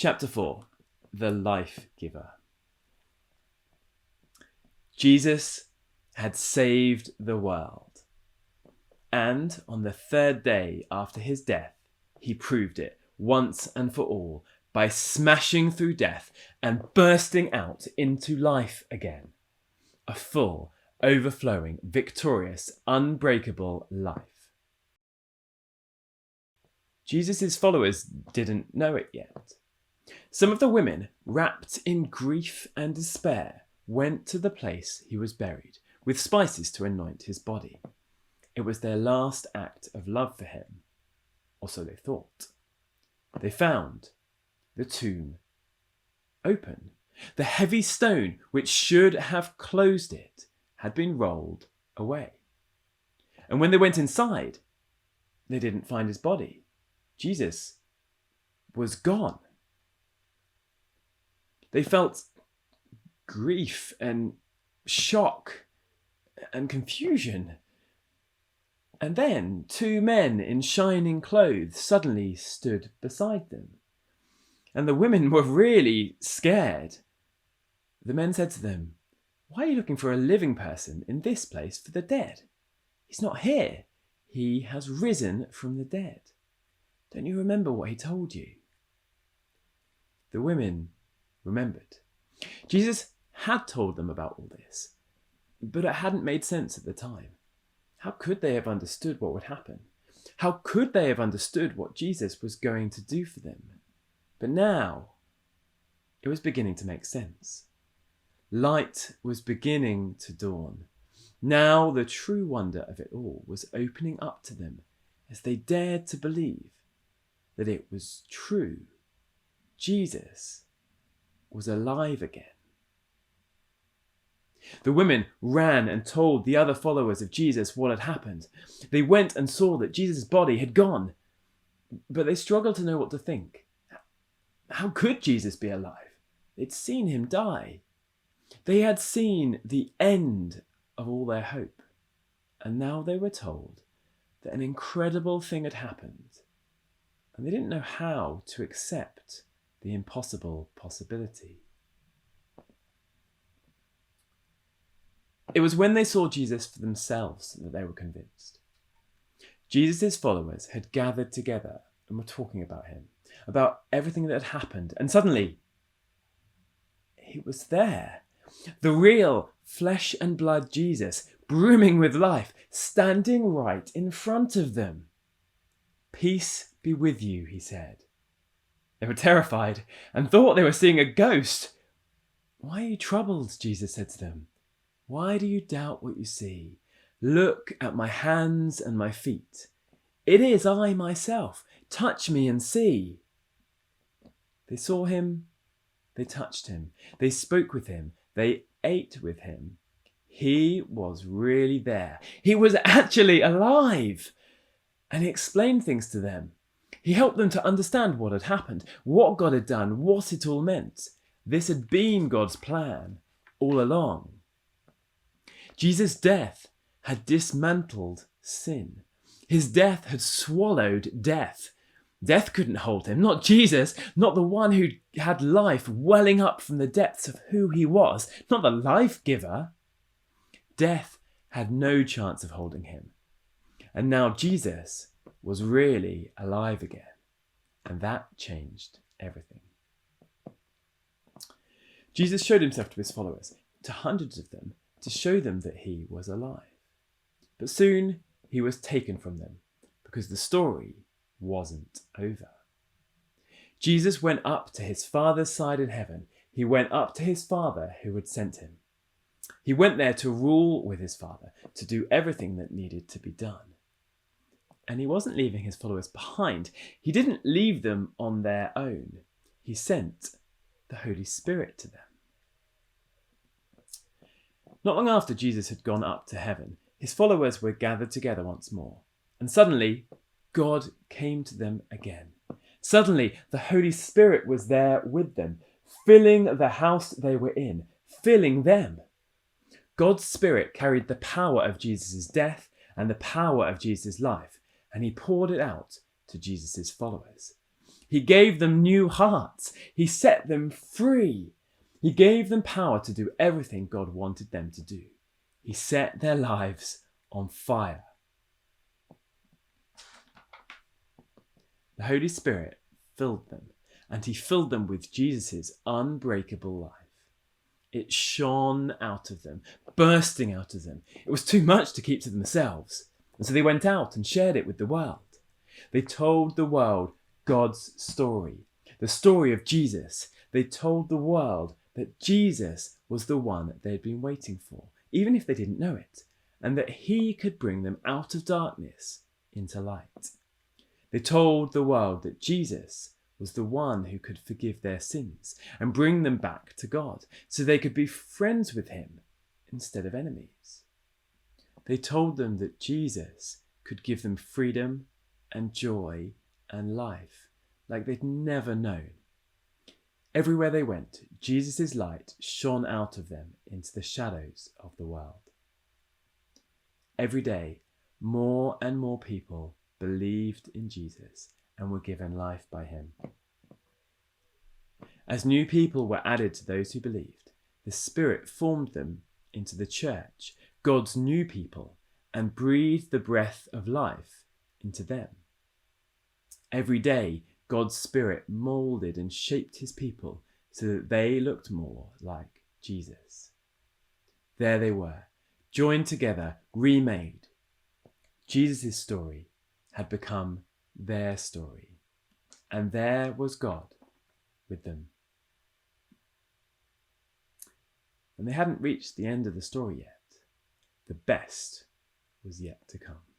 Chapter 4, The Life Giver. Jesus had saved the world, and on the third day after his death, he proved it once and for all by smashing through death and bursting out into life again. A full, overflowing, victorious, unbreakable life. Jesus' followers didn't know it yet. Some of the women, wrapped in grief and despair, went to the place he was buried with spices to anoint his body. It was their last act of love for him, or so they thought. They found the tomb open. The heavy stone which should have closed it had been rolled away. And when they went inside, they didn't find his body. Jesus was gone. They felt grief and shock and confusion. And then 2 men in shining clothes suddenly stood beside them. And the women were really scared. The men said to them, "Why are you looking for a living person in this place for the dead? He's not here. He has risen from the dead. Don't you remember what he told you?" The women remembered. Jesus had told them about all this, but it hadn't made sense at the time. How could they have understood what would happen? How could they have understood what Jesus was going to do for them? But now, it was beginning to make sense. Light was beginning to dawn. Now the true wonder of it all was opening up to them as they dared to believe that it was true. Jesus was alive again. The women ran and told the other followers of Jesus what had happened. They went and saw that Jesus' body had gone, but they struggled to know what to think. How could Jesus be alive? They'd seen him die. They had seen the end of all their hope, and now they were told that an incredible thing had happened, and they didn't know how to accept the impossible possibility. It was when they saw Jesus for themselves that they were convinced. Jesus' followers had gathered together and were talking about him, about everything that had happened, and suddenly, he was there. The real flesh and blood Jesus, brimming with life, standing right in front of them. "Peace be with you," he said. They were terrified and thought they were seeing a ghost. "Why are you troubled?" Jesus said to them. "Why do you doubt what you see? Look at my hands and my feet. It is I myself. Touch me and see." They saw him. They touched him. They spoke with him. They ate with him. He was really there. He was actually alive. And he explained things to them. He helped them to understand what had happened, what God had done, what it all meant. This had been God's plan all along. Jesus' death had dismantled sin. His death had swallowed death. Death couldn't hold him, not Jesus, not the one who had life welling up from the depths of who he was, not the life giver. Death had no chance of holding him. And now Jesus was really alive again. And that changed everything. Jesus showed himself to his followers, to hundreds of them, to show them that he was alive. But soon he was taken from them because the story wasn't over. Jesus went up to his Father's side in heaven. He went up to his Father who had sent him. He went there to rule with his Father, to do everything that needed to be done. And he wasn't leaving his followers behind. He didn't leave them on their own. He sent the Holy Spirit to them. Not long after Jesus had gone up to heaven, his followers were gathered together once more. And suddenly, God came to them again. Suddenly, the Holy Spirit was there with them, filling the house they were in, filling them. God's Spirit carried the power of Jesus' death and the power of Jesus' life, and he poured it out to Jesus' followers. He gave them new hearts. He set them free. He gave them power to do everything God wanted them to do. He set their lives on fire. The Holy Spirit filled them, and he filled them with Jesus' unbreakable life. It shone out of them, bursting out of them. It was too much to keep to themselves, and so they went out and shared it with the world. They told the world God's story, the story of Jesus. They told the world that Jesus was the one that they had been waiting for, even if they didn't know it, and that he could bring them out of darkness into light. They told the world that Jesus was the one who could forgive their sins and bring them back to God, so they could be friends with him instead of enemies. They told them that Jesus could give them freedom and joy and life like they'd never known. Everywhere they went, Jesus' light shone out of them into the shadows of the world. Every day, more and more people believed in Jesus and were given life by him. As new people were added to those who believed, the Spirit formed them into the church, God's new people, and breathed the breath of life into them. Every day, God's Spirit moulded and shaped his people so that they looked more like Jesus. There they were, joined together, remade. Jesus' story had become their story, and there was God with them. And they hadn't reached the end of the story yet. The best was yet to come.